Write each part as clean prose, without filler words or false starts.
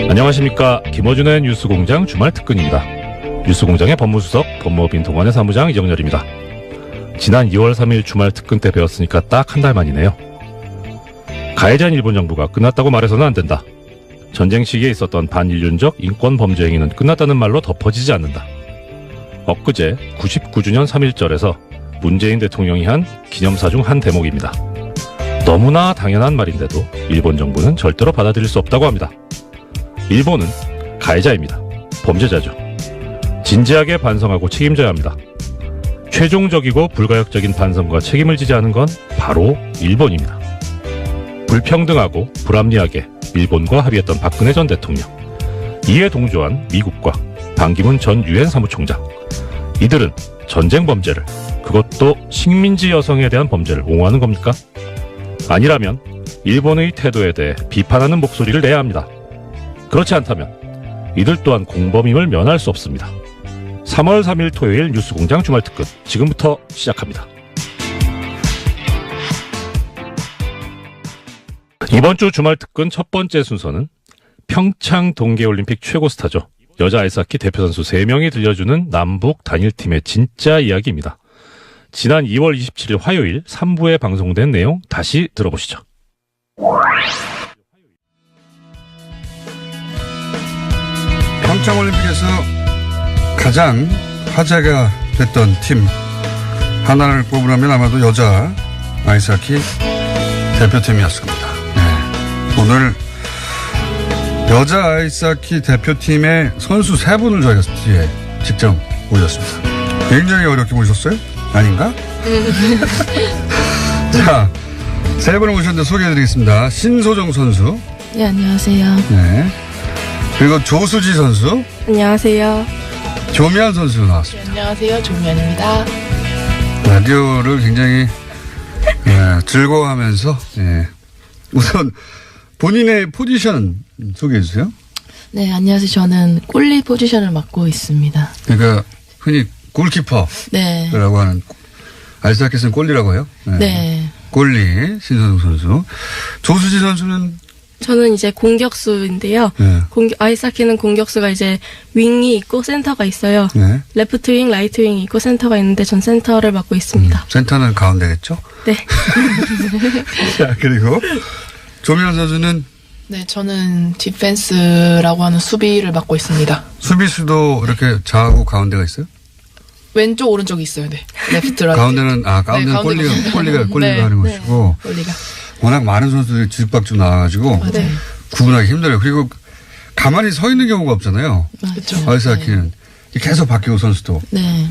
안녕하십니까. 김어준의 뉴스공장 주말특근입니다. 뉴스공장의 법무수석 법무법인 동아내 사무장 이정렬입니다. 지난 2월 3일 주말특근 때 배웠으니까 딱 한 달 만이네요. 가해자인 일본 정부가 끝났다고 말해서는 안 된다. 전쟁 시기에 있었던 반인륜적 인권 범죄 행위는 끝났다는 말로 덮어지지 않는다. 엊그제 99주년 3.1절에서 문재인 대통령이 한 기념사 중 한 대목입니다. 너무나 당연한 말인데도 일본 정부는 절대로 받아들일 수 없다고 합니다. 일본은 가해자입니다. 범죄자죠. 진지하게 반성하고 책임져야 합니다. 최종적이고 불가역적인 반성과 책임을 지지 않은 건 바로 일본입니다. 불평등하고 불합리하게 일본과 합의했던 박근혜 전 대통령, 이에 동조한 미국과 반기문 전 유엔 사무총장, 이들은 전쟁 범죄를, 그것도 식민지 여성에 대한 범죄를 옹호하는 겁니까? 아니라면 일본의 태도에 대해 비판하는 목소리를 내야 합니다. 그렇지 않다면 이들 또한 공범임을 면할 수 없습니다. 3월 3일 토요일 뉴스공장 주말특근 지금부터 시작합니다. 이번 주 주말특근 첫 번째 순서는 평창 동계올림픽 최고 스타죠. 여자 아이스하키 대표 선수 3명이 들려주는 남북 단일팀의 진짜 이야기입니다. 지난 2월 27일 화요일 3부에 방송된 내용 다시 들어보시죠. 평창올림픽에서 가장 화제가 됐던 팀 하나를 꼽으라면 아마도 여자 아이스하키 대표팀이었을 겁니다. 네. 오늘 여자 아이스하키 대표팀의 선수 3분을 저희가 뒤에 직접 모셨습니다. 굉장히 어렵게 모셨어요? 아닌가? 자, 3분을 모셨는데 소개해드리겠습니다. 신소정 선수. 네, 안녕하세요. 네. 그리고 조수지 선수. 안녕하세요. 조미안 선수 나왔습니다. 안녕하세요. 조미안입니다. 라디오를 굉장히 즐거워하면서 우선 본인의 포지션 소개해 주세요. 네, 안녕하세요. 저는 골리 포지션을 맡고 있습니다. 그러니까 흔히 골키퍼라고 네. 하는, 아이스하키에서는 골리라고 해요. 네. 골리 신선웅 선수. 조수지 선수는 저는 이제 공격수인데요. 네. 아이스하키는 공격수가 이제 윙이 있고 센터가 있어요. 네. 레프트 윙, 라이트 윙이 있고 센터가 있는데 전 센터를 맡고 있습니다. 센터는 가운데겠죠? 네. 자, 그리고 조미안 선수는 네, 저는 디펜스라고 하는 수비를 맡고 있습니다. 수비수도 이렇게 좌하고 가운데가 있어요? 왼쪽, 오른쪽이 있어요. 네. 레프트, 라이트. 가운데는 골리가 하는 것이고. 골리가. 워낙 많은 선수들이 뒤박주 나와가지고 구분하기 힘들어요. 그리고 가만히 서 있는 경우가 없잖아요. 그렇죠. 아이스하키는 계속 바뀌고 선수도. 네.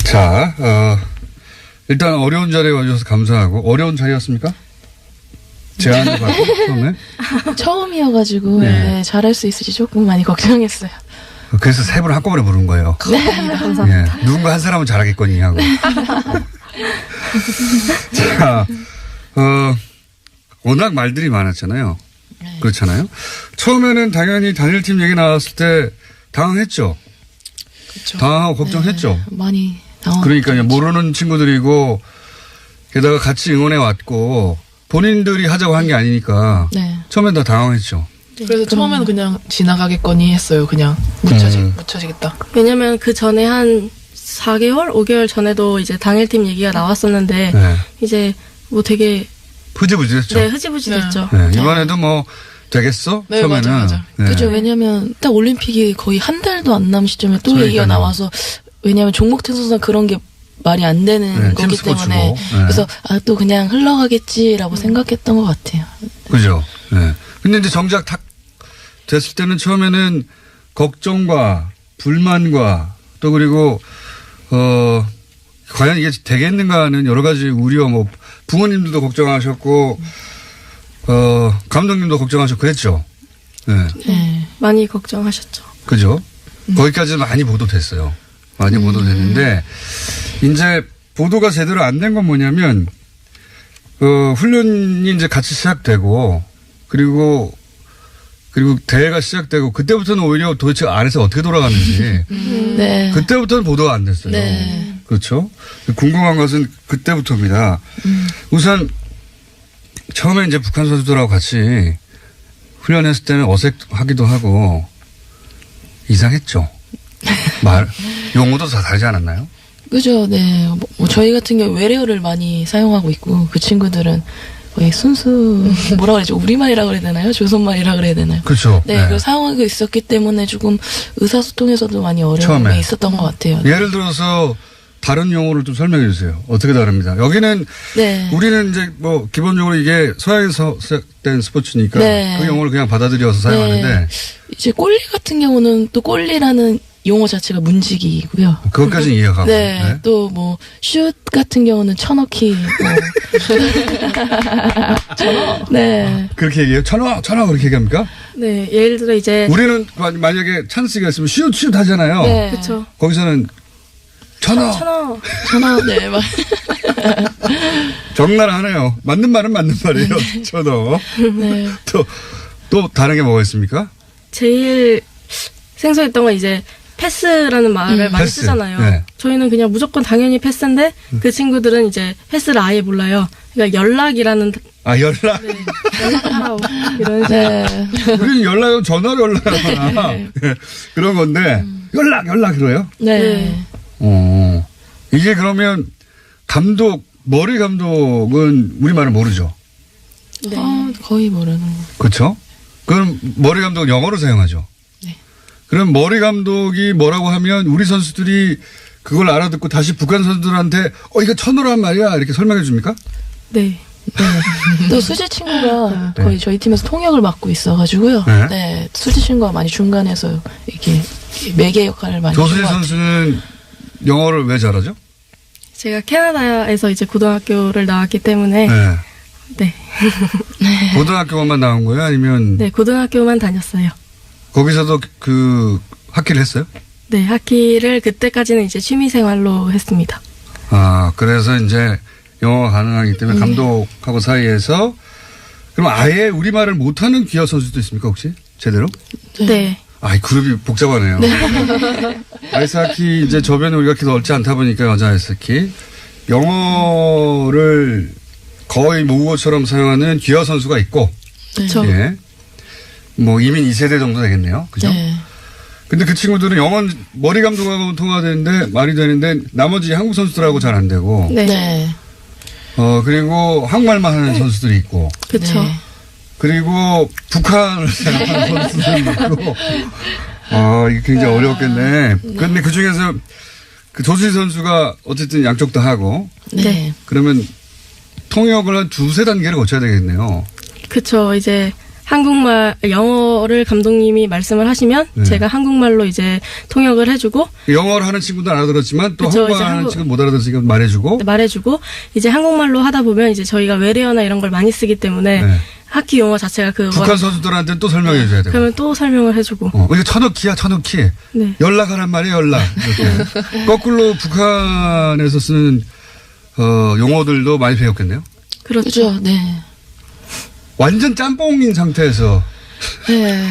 자, 일단 어려운 자리에 와주셔서 감사하고. 어려운 자리였습니까? 제안을 받고 처음에? 처음이어가지고 네, 잘할 수 있을지 조금 많이 걱정했어요. 그래서 3분 한꺼번에 부른 거예요. 네, 감사합니다. 누군가 한 사람은 잘하겠거니 하고. 자, 워낙 말들이 많았잖아요. 네. 그렇잖아요. 처음에는 당연히 단일팀 얘기 나왔을 때 당황했죠. 그렇죠. 당황하고 걱정했죠. 네, 많이 당황. 그러니까 모르는 친구들이고 게다가 같이 응원해 왔고 본인들이 하자고 한 게 아니니까 네. 처음엔 다 당황했죠. 그래서 처음에는 그냥 지나가겠거니 했어요. 그냥 묻혀지겠다. 왜냐면 그 전에 한 4개월, 5개월 전에도 이제 당일팀 얘기가 나왔었는데 이제 뭐 되게 흐지부지했죠. 네, 흐지부지 됐죠. 네, 이번에도 뭐 되겠어? 네, 처음에는. 맞아. 네. 그죠. 왜냐면 딱 올림픽이 거의 한 달도 안 남은 시점에 또 얘기가 나와서, 왜냐면 종목 특수상 그런 게 말이 안 되는 거기 때문에 그래서 또 그냥 흘러가겠지라고 생각했던 것 같아요. 그죠. 네. 근데 이제 정작 탁 됐을 때는 처음에는 걱정과 불만과 또 그리고 과연 이게 되겠는가 하는 여러 가지 우려, 뭐 부모님들도 걱정하셨고 감독님도 걱정하셨고 그랬죠. 네. 네. 많이 걱정하셨죠. 그죠. 거기까지 많이 보도됐어요. 많이 보도됐는데 이제 보도가 제대로 안 된 건 뭐냐면 훈련이 이제 같이 시작되고 그리고 대회가 시작되고 그때부터는 오히려 도대체 안에서 어떻게 돌아가는지 네. 그때부터는 보도가 안 됐어요. 네. 그렇죠. 궁금한 것은 그때부터입니다. 우선 처음에 이제 북한 선수들하고 같이 훈련했을 때는 어색하기도 하고 이상했죠. 용어도 다 다르지 않았나요? 그죠, 네. 뭐 저희 같은 경우 외래어를 많이 사용하고 있고, 그 친구들은 거의 순수, 뭐라 그러죠? 우리말이라 그래야 되나요? 조선말이라 그래야 되나요? 그렇죠. 네, 그걸 사용하고 있었기 때문에 조금 의사소통에서도 많이 어려움이 처음에. 있었던 것 같아요. 예를 들어서 다른 용어를 좀 설명해 주세요. 어떻게 다릅니다. 여기는 네. 우리는 이제 뭐 기본적으로 이게 서양에서 시작된 스포츠니까 네. 그 용어를 그냥 받아들여서 사용하는데 네. 이제 골리 같은 경우는 또 골리라는 용어 자체가 문지기이고요. 그것까지는 이해가고. 네. 네. 또 뭐 슛 같은 경우는 쳐넣기. 네. 그렇게 얘기해요? 천하 그렇게 얘기합니까? 네, 예를 들어 이제 우리는 만약에 찬스가 있으면 슛 하잖아요. 네. 그쵸. 거기서는 천하. 천하. 네. 막. 적나라하네요. 맞는 말은 맞는 말이에요. 천하. 네. 또 다른 게 뭐가 있습니까? 제일 생소했던 건 이제 패스라는 말을 많이 패스. 쓰잖아요. 네. 저희는 그냥 무조건 당연히 패스인데 그 친구들은 이제 패스를 아예 몰라요. 그러니까 연락이라는 연락. 네, 연락하라고 이런 식으로. 네. 우리는 연락은 전화로 연락하거나 그런 건데 연락 그래요? 네. 이게 그러면 머리 감독은 우리말을 모르죠. 네. 거의 모르는 거. 그렇죠? 그럼 머리 감독은 영어로 사용하죠. 네. 그럼 머리 감독이 뭐라고 하면 우리 선수들이 그걸 알아듣고 다시 북한 선수들한테 이거 천으란 말이야 이렇게 설명해 줍니까? 네. 또 수지 친구가 네. 거의 저희 팀에서 통역을 맡고 있어가지고요. 네. 네. 수지 친구가 많이 중간에서 이렇게 매개 역할을 많이 조수진 하는 것 같아요. 선수는 영어를 왜 잘하죠? 제가 캐나다에서 이제 고등학교를 나왔기 때문에 네. 고등학교만 나온 거예요? 아니면 네, 고등학교만 다녔어요. 거기서도 그 학기를 했어요? 네, 하키를 그때까지는 이제 취미 생활로 했습니다. 그래서 이제 영어가 가능하기 때문에 감독하고 사이에서 그럼 아예 우리말을 못하는 기아 선수도 있습니까 혹시? 제대로? 네. 이 그룹이 복잡하네요. 아이스하키 이제 저변에 우리가 그렇게 넓지 않다 보니까 여자 아이스하키 영어를 거의 모국어처럼 사용하는 기아 선수가 있고 그렇죠. 예. 뭐 이민 2세대 정도 되겠네요. 그죠? 네. 근데 그 친구들은 영어는 머리 감독하고 통화되는데 말이 되는데 나머지 한국 선수들하고 잘 안 되고 네. 네. 그리고 한국말만 하는 선수들이 있고 그렇죠. 네. 그리고 북한을 생각하는 선수들이 있고 이게 굉장히 어려웠겠네. 그런데 그 중에서 그 조수희 선수가 어쨌든 양쪽 다 하고 네. 그러면 통역을 한 두세 단계를 거쳐야 되겠네요. 그렇죠. 이제 영어를 감독님이 말씀을 하시면 네. 제가 한국말로 이제 통역을 해주고 영어를 하는 친구도 알아들었지만 또 그쵸, 한국말 이제 하는 친구는 못 알아들었으니까 말해주고 말해주고 이제 한국말로 하다 보면 이제 저희가 외래어나 이런 걸 많이 쓰기 때문에 네. 하키 용어 자체가 북한 선수들한테는 또 설명해 줘야 되고 그러면 또 설명을 해주고 이거 천억키야 천억키 네. 연락하란 말이야 연락 이렇게 거꾸로 북한에서 쓰는 용어들도 많이 배웠겠네요. 그렇죠. 그죠. 네. 완전 짬뽕인 상태에서 네.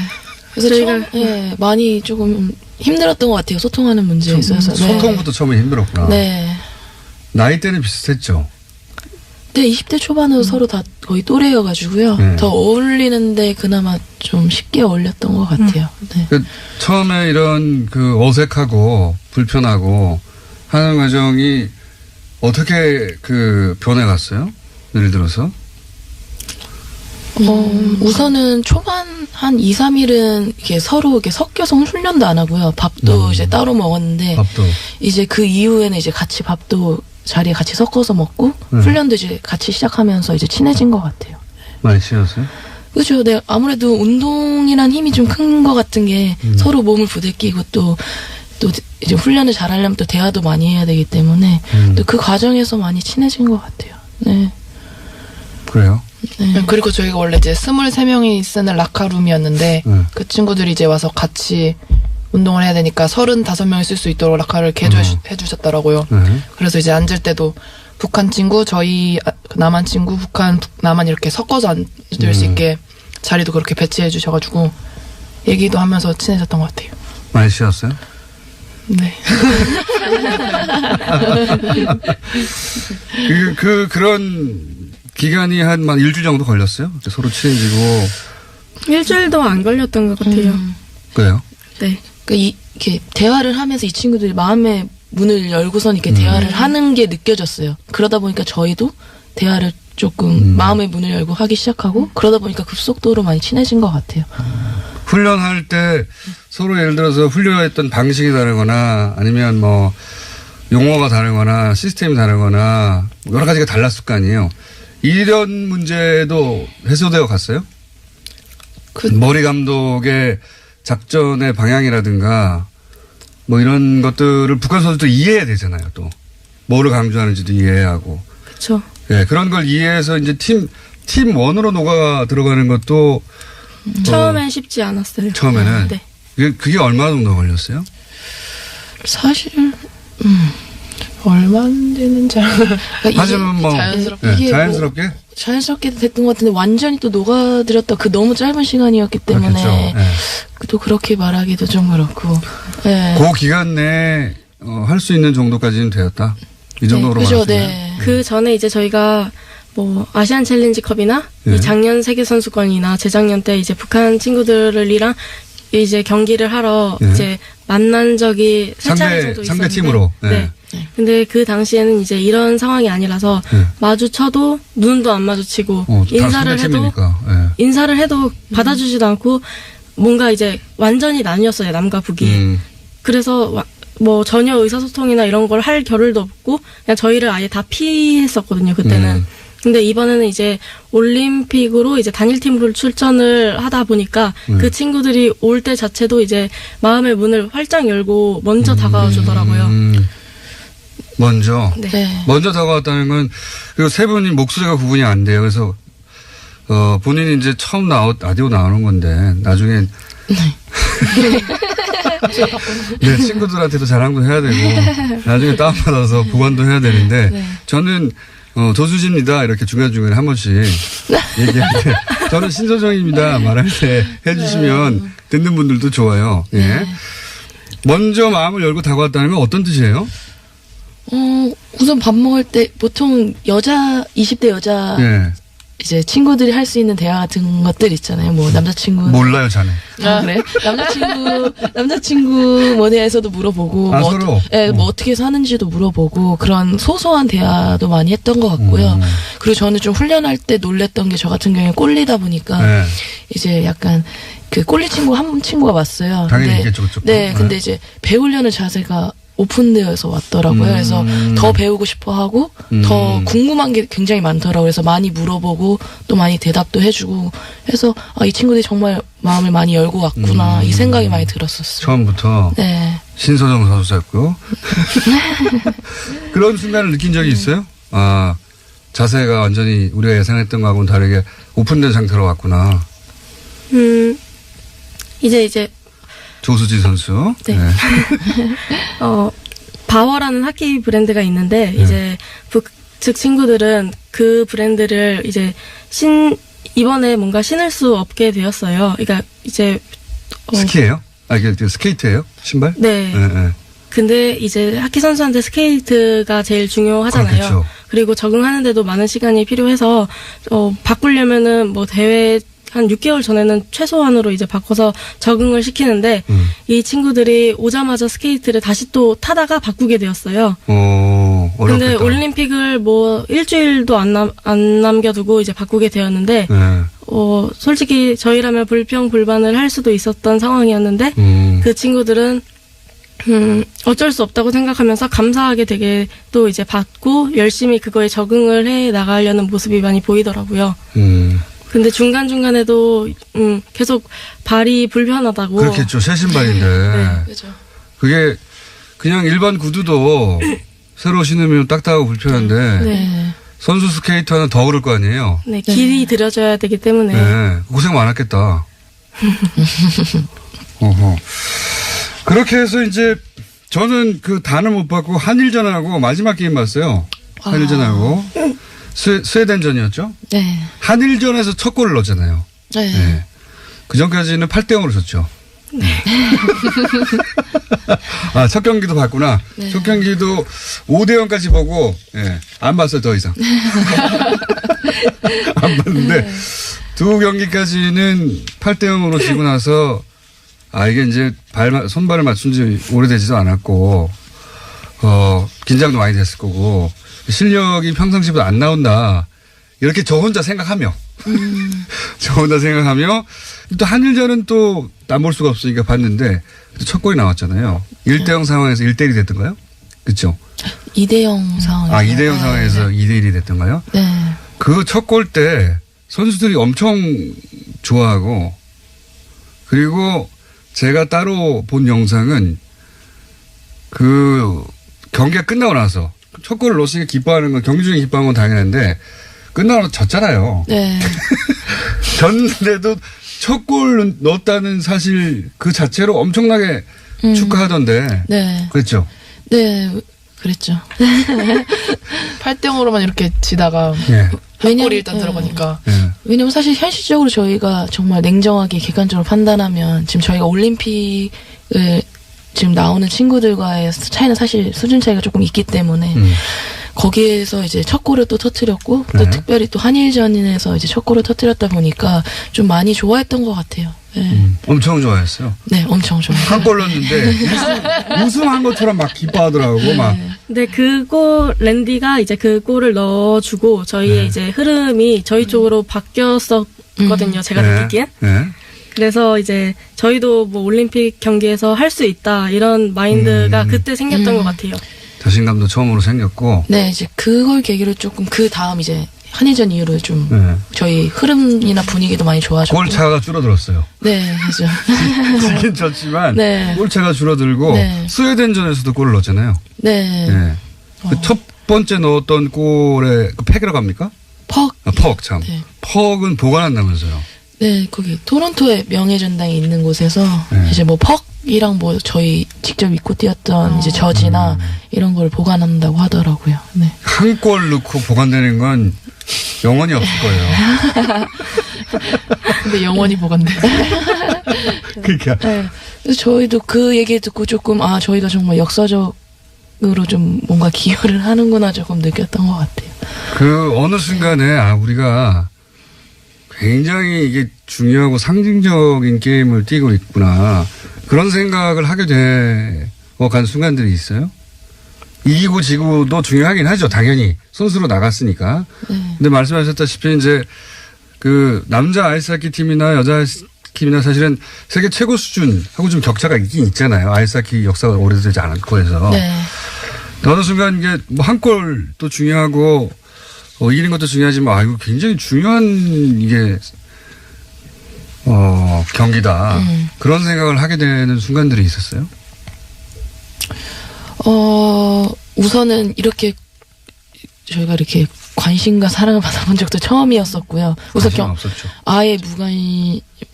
그래서 저희가 많이 조금 힘들었던 것 같아요. 소통하는 문제에 있어서. 네. 소통부터 처음에 힘들었구나. 네. 나이 때는 비슷했죠. 네, 20대 초반으로 서로 다 거의 또래여가지고요. 네. 더 어울리는데 그나마 좀 쉽게 어울렸던 것 같아요. 네. 처음에 이런 그 어색하고 불편하고 하는 과정이 어떻게 그 변해갔어요? 예를 들어서? 우선은 초반 한 2, 3일은 이렇게 서로 이렇게 섞여서 훈련도 안 하고요. 밥도 이제 따로 먹었는데 밥도. 이제 그 이후에는 이제 같이 밥도 자리에 같이 섞어서 먹고 훈련도 이제 같이 시작하면서 이제 친해진 것 같아요. 많이 친해졌어요? 그렇죠. 네, 아무래도 운동이란 힘이 좀 큰 것 같은 게 서로 몸을 부대끼고 또 이제 훈련을 잘하려면 또 대화도 많이 해야 되기 때문에 또 그 과정에서 많이 친해진 것 같아요. 네. 그래요? 네. 그리고 저희가 원래 이제 23명이 쓰는 라카룸이었는데 그 친구들이 이제 와서 같이 운동을 해야 되니까 35명이 쓸 수 있도록 라카를 이렇게 해주셨더라고요. 그래서 이제 앉을 때도 북한 친구, 저희 남한 친구, 남한 이렇게 섞어서 앉을 수 있게 자리도 그렇게 배치해 주셔가지고 얘기도 하면서 친해졌던 것 같아요. 많이 쉬었어요? 네. 그런 기간이 한 일주일 정도 걸렸어요? 서로 친해지고. 일주일도 안 걸렸던 것 같아요. 그래요? 네. 그러니까 이렇게 대화를 하면서 이 친구들이 마음의 문을 열고선 이렇게 대화를 하는 게 느껴졌어요. 그러다 보니까 저희도 대화를 조금 마음의 문을 열고 하기 시작하고 그러다 보니까 급속도로 많이 친해진 것 같아요. 훈련할 때 서로 예를 들어서 훈련했던 방식이 다르거나 아니면 뭐 용어가 다르거나 시스템이 다르거나 여러 가지가 달랐을 거 아니에요. 이런 문제도 해소되어 갔어요? 머리 감독의 작전의 방향이라든가 뭐 이런 것들을 북한 선수도 이해해야 되잖아요. 또 뭐를 강조하는지도 이해하고. 그렇죠. 예, 그런 걸 이해해서 이제 팀 원으로 녹아 들어가는 것도 처음엔 쉽지 않았어요. 처음에는 네. 그게 얼마 정도 걸렸어요? 사실 얼마 안 되는지. 그러니까 하지만 뭐 자연스럽게. 예, 이게 자연스럽게 뭐 자연스럽게 됐던 것 같은데 완전히 또 녹아들었다 그 너무 짧은 시간이었기 때문에 그렇죠. 예. 또 그렇게 말하기도 좀 그렇고. 예. 그 기간 내에 할 수 있는 정도까지는 되었다. 이 정도로 그죠, 말할 수 있나요? 네. 그 전에 이제 저희가 뭐 아시안 챌린지컵이나 네. 이 작년 세계 선수권이나 재작년 때 이제 북한 친구들이랑 이제 경기를 하러 네. 이제 만난 적이 세 차례 정도 있었는데 상대 팀으로. 네. 네. 근데 그 당시에는 이제 이런 상황이 아니라서 네. 마주쳐도 눈도 안 마주치고 다 인사를 상대 해도 팀이니까. 예. 인사를 해도 받아주지도 않고 뭔가 이제 완전히 나뉘었어요 남과 북이. 그래서 뭐 전혀 의사소통이나 이런 걸 할 겨를도 없고 그냥 저희를 아예 다 피했었거든요 그때는. 근데 이번에는 이제 올림픽으로 이제 단일팀으로 출전을 하다 보니까 그 친구들이 올 때 자체도 이제 마음의 문을 활짝 열고 먼저 다가와 주더라고요. 먼저. 네. 네. 먼저 다가왔다는 건, 그리고 세 분이 목소리가 구분이 안 돼요. 그래서, 본인이 이제 처음 라디오 나오는 건데, 나중엔. 네, 친구들한테도 자랑도 해야 되고, 나중에 다운받아서 보관도 해야 되는데, 저는, 조수지입니다. 이렇게 중간중간에 한 번씩 얘기할 때, 저는 신소정입니다. 말할 때 해주시면 듣는 분들도 좋아요. 예. 먼저 마음을 열고 다가왔다는 건 어떤 뜻이에요? 우선 밥 먹을 때 보통 20대 여자 예. 이제 친구들이 할 수 있는 대화 같은 것들 있잖아요. 뭐 남자친구. 몰라요, 자네. 아, 그래? 남자친구 뭐 대해서도 물어보고. 아, 뭐 서로? 예, 뭐 어떻게 사는지도 물어보고 그런 소소한 대화도 많이 했던 것 같고요. 그리고 저는 좀 훈련할 때 놀랬던 게 저 같은 경우에 꼴리다 보니까 네. 이제 약간 그 꼴리 한 친구가 왔어요. 당연히 근데, 있겠죠, 그쪽. 네, 근데 이제 배우려는 자세가 오픈되어서 왔더라고요. 그래서 더 배우고 싶어 하고 더 궁금한 게 굉장히 많더라고요. 그래서 많이 물어보고 또 많이 대답도 해주고 해서 이 친구들이 정말 마음을 많이 열고 왔구나 이 생각이 많이 들었었어요. 처음부터 네. 신소정 선수였고 그런 순간을 느낀 적이 있어요? 아, 자세가 완전히 우리가 예상했던 거하고는 다르게 오픈된 상태로 왔구나. 이제 조수지 선수. 네. 바워라는 하키 브랜드가 있는데 이제 북측 친구들은 그 브랜드를 이제 이번에 뭔가 신을 수 없게 되었어요. 그러니까 이제 스키예요? 아, 이게 스케이트예요? 신발? 네. 네. 근데 이제 하키 선수한테 스케이트가 제일 중요하잖아요. 그렇겠죠. 그리고 적응하는데도 많은 시간이 필요해서 바꾸려면은 뭐 대회 한 6개월 전에는 최소한으로 이제 바꿔서 적응을 시키는데 이 친구들이 오자마자 스케이트를 다시 또 타다가 바꾸게 되었어요. 어렵겠다. 근데 올림픽을 뭐 일주일도 안 남겨두고 이제 바꾸게 되었는데 네. 솔직히 저희라면 불평불만을 할 수도 있었던 상황이었는데 그 친구들은 어쩔 수 없다고 생각하면서 감사하게 되게 또 이제 받고 열심히 그거에 적응을 해 나가려는 모습이 많이 보이더라고요. 근데 중간중간에도 계속 발이 불편하다고. 그렇겠죠. 새 신발인데. 네. 그죠. 그게 그냥 일반 구두도 새로 신으면 딱딱하고 불편한데 네. 선수 스케이터는 더 그럴 거 아니에요. 네, 길이 들여져야 되기 때문에. 네. 고생 많았겠다. 어허. 그렇게 해서 이제 저는 그 단을 못 받고 한일전하고 마지막 게임 봤어요. 한일전하고 스웨덴전이었죠. 네. 한일전에서 첫 골을 넣었잖아요. 네. 네. 그 전까지는 8대0으로 졌죠. 아, 첫 경기도 봤구나. 네. 첫 경기도 5대0까지 보고, 예, 안 봤어요, 더 이상. 안 봤는데, 두 경기까지는 8대0으로 지고 나서, 아, 이게 이제 손발을 맞춘 지 오래되지도 않았고, 긴장도 많이 됐을 거고, 실력이 평상시보다 안 나온다. 이렇게 저 혼자 생각하며, 저 혼자 생각하며, 또 한일전은 또 안 볼 수가 없으니까 봤는데, 첫 골이 나왔잖아요. 1대0 상황에서 1대1이 됐던가요? 그쵸? 2대0 상황. 아, 2대0 상황에서 2대1이 됐던가요? 네. 그 첫 골 때 선수들이 엄청 좋아하고, 그리고 제가 따로 본 영상은 그 경기가 끝나고 나서 첫 골을 넣었으니까 기뻐하는 건, 경기 중에 기뻐하는 건 당연한데, 끝나고 나서 졌잖아요. 네. 졌는데도 첫 골 넣었다는 사실 그 자체로 엄청나게 축하하던데. 네. 그랬죠? 네. 그랬죠. 8대0으로만 이렇게 지다가 예. 한 골이 일단 들어가니까. 예. 왜냐면 사실 현실적으로 저희가 정말 냉정하게 객관적으로 판단하면 지금 저희가 올림픽을 지금 나오는 친구들과의 차이는 사실 수준 차이가 조금 있기 때문에 거기에서 이제 첫 골을 또 터뜨렸고 또 네. 특별히 또 한일전에서 이제 첫 골을 터뜨렸다 보니까 좀 많이 좋아했던 것 같아요. 네, 엄청 좋아했어요. 네 엄청 좋아요. 한 골 넣었는데 우승한 것처럼 막 기뻐하더라고. 막. 근데 그골 랜디가 이제 그 골을 넣어주고 저희의 이제 흐름이 저희 쪽으로 바뀌었었거든요. 제가 느끼기엔. 네. 그래서 이제 저희도 뭐 올림픽 경기에서 할 수 있다 이런 마인드가 그때 생겼던 것 같아요. 자신감도 처음으로 생겼고. 네 이제 그걸 계기로 조금 그 다음 이제 한일전 이후로 좀 네. 저희 흐름이나 분위기도 많이 좋아졌고. 골 차가 줄어들었어요. 네 그죠. 지긴 졌지만 네. 골 차가 줄어들고 네. 스웨덴전에서도 골을 넣었잖아요. 네. 네. 그 첫 번째 넣었던 골에 그 팩이라고 합니까? 퍽. 아, 퍽 참. 네. 퍽은 보관한다면서요. 네, 거기 토론토에 명예전당이 있는 곳에서 네. 이제 뭐 퍽이랑 뭐 저희 직접 입고 뛰었던 이제 저지나 이런 걸 보관한다고 하더라고요. 네. 한 골 넣고 보관되는 건 영원히 없을 거예요. 근데 영원히 보관돼. 그러니까 네. 그래서 저희도 그 얘기 듣고 조금 아 저희가 정말 역사적으로 좀 뭔가 기여를 하는구나 조금 느꼈던 것 같아요. 그 어느 순간에 아 우리가 굉장히 이게 중요하고 상징적인 게임을 뛰고 있구나 그런 생각을 하게 간 순간들이 있어요. 이기고 지고도 중요하긴 하죠. 당연히 선수로 나갔으니까. 근데 말씀하셨다시피 이제 그 남자 아이스하키 팀이나 여자 아이스하키 팀이나 사실은 세계 최고 수준하고 좀 격차가 있긴 있잖아요. 아이스하키 역사가 오래되지 않았고 해서. 네. 어느 순간 이게 뭐 한 골도 중요하고 이기는 것도 중요하지만 이거 굉장히 중요한 이게 경기다. 그런 생각을 하게 되는 순간들이 있었어요. 우선은 이렇게 저희가 이렇게 관심과 사랑을 받아본 적도 처음이었었고요. 우선 관심 없었죠. 아예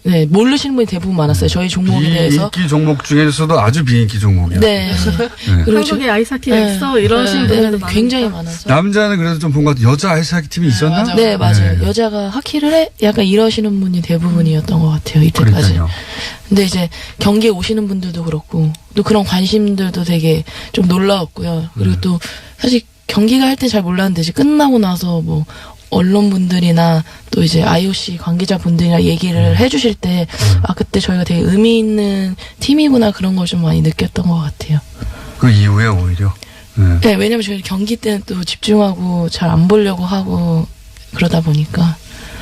네, 모르시는 분이 대부분 많았어요. 저희 종목에 대해서. 비인기 종목 중에서도 아주 비인기 종목이에요. 네. 그리고 한국의 아이스하키가 네. 있어 이러신 분들도 많아요. 굉장히 많아서. 남자는 그래도 좀 본 것 같아요. 여자 아이스하키 팀이 있었나? 맞아요. 네, 맞아요. 네. 여자가 하키를 해? 약간 이러시는 분이 대부분이었던 것 같아요. 이때까지. 그러니까요. 근데 이제 경기에 오시는 분들도 그렇고 또 그런 관심들도 되게 좀 놀라웠고요. 그리고 또 사실 경기가 할 때 잘 몰랐는데 이제 끝나고 나서 뭐 언론분들이나 또 이제 IOC 관계자분들이나 얘기를 해주실 때 아 그때 저희가 되게 의미 있는 팀이구나 그런 걸 좀 많이 느꼈던 것 같아요. 그 이후에 오히려. 네. 네, 왜냐면 저희 경기 때는 또 집중하고 잘 안 보려고 하고 그러다 보니까.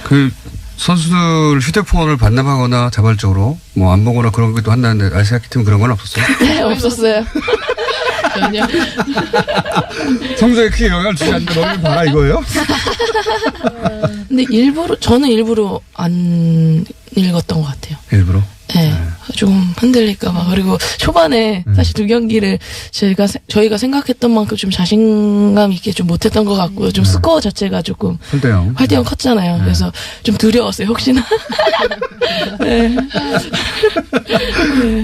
그 선수들 휴대폰을 반납하거나 자발적으로 뭐 안 보거나 그런 것도 한다는데 아이스하키 팀은 그런 건 없었어요? 네, 없었어요. 전혀. 성적에 크게 영향을 주지 않는데 너는 봐라 이거예요? 근데 저는 일부러 안 읽었던 것 같아요. 일부러? 네. 좀 흔들릴까봐. 그리고 초반에 사실 두 경기를 저희가 생각했던 만큼 좀 자신감 있게 좀 못했던 것 같고요. 좀 스코어 자체가 조금 8대0 컸잖아요. 그래서 좀 두려웠어요. 혹시나. 네.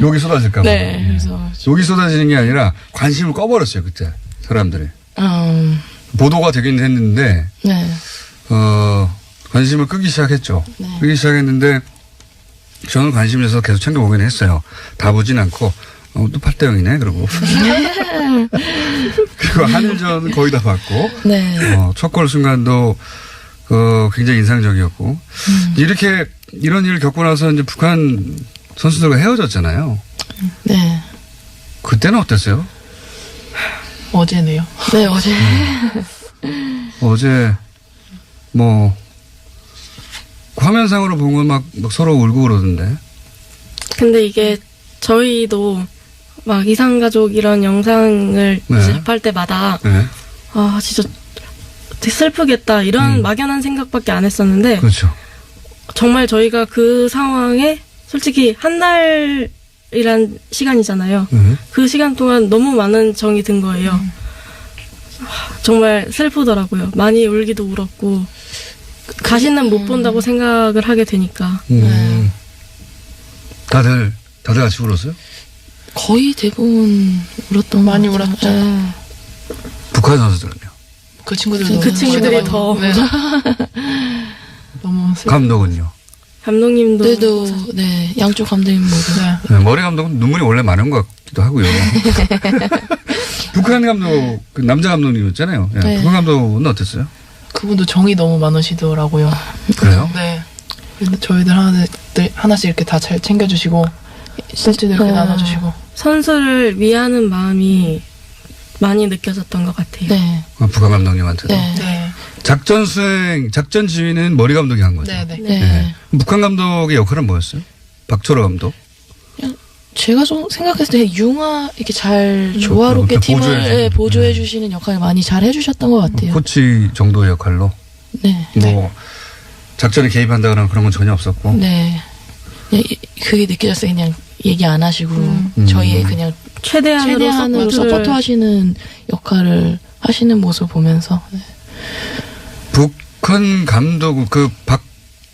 욕이 쏟아질까 봐. 네. 그래서. 욕이 쏟아지는 게 아니라 관심을 꺼버렸어요. 그때 사람들이. 보도가 되긴 했는데 네. 관심을 끄기 시작했죠. 네. 끄기 시작했는데 저는 관심 있어서 계속 챙겨보긴 했어요. 다 보진 않고 또 8대 0이네 그러고. 그리고 한일전 거의 다 봤고. 네. 첫 골 순간도 굉장히 인상적이었고. 이렇게 이런 일을 겪고 나서 이제 북한 선수들과 헤어졌잖아요. 네. 그때는 어땠어요? 어제네요. 네, 어제. 어제 뭐 화면상으로 본 건 막 서로 울고 그러던데. 근데 이게 저희도 막 이상가족 이런 영상을 네. 접할 때마다 네. 아 진짜 되게 슬프겠다 이런 막연한 생각밖에 안 했었는데 그렇죠. 정말 저희가 그 상황에 솔직히 한 달이란 시간이잖아요. 그 시간 동안 너무 많은 정이 든 거예요. 정말 슬프더라고요. 많이 울기도 울었고 다시는 못 본다고 생각을 하게 되니까. 다들 같이 울었어요? 거의 대부분 울었던 것 많이 같아요. 울었죠. 네. 북한 선수들은요? 그 친구들도 그 친구들이 더. 네. 너무 슬. 감독은요? 감독님도 그래도 네 양쪽 감독님 모두. 네. 네, 머리 감독은 눈물이 원래 많은 것 같기도 하고요. 북한 감독, 그 남자 감독님이었잖아요. 네. 네. 북한 감독은 어땠어요? 그분도 정이 너무 많으시더라고요. 그래요? 네. 근데 저희들 하나씩 이렇게 다 잘 챙겨주시고 실제로 이렇게 나눠주시고. 선수를 위하는 마음이 많이 느껴졌던 것 같아요. 네. 북한 감독님한테도. 네. 네. 작전 수행, 작전 지휘는 머리 감독이 한 거죠. 네네. 네. 네. 북한 감독의 역할은 뭐였어요? 박철호 감독? 제가 좀 생각했을 때 융화 이렇게 잘 조화롭게 이렇게 팀을 보조해주는. 네, 보조해 주시는 역할을 많이 잘 해주셨던 것 같아요. 코치 정도의 역할로. 네. 뭐 작전에 개입한다거나 그런 건 전혀 없었고. 네. 그냥 그게 느껴졌어요. 그냥 얘기 안 하시고 저희의 그냥 최대한으로 서포트를 서포트하시는 역할을 하시는 모습 보면서. 네. 북한 감독, 그 박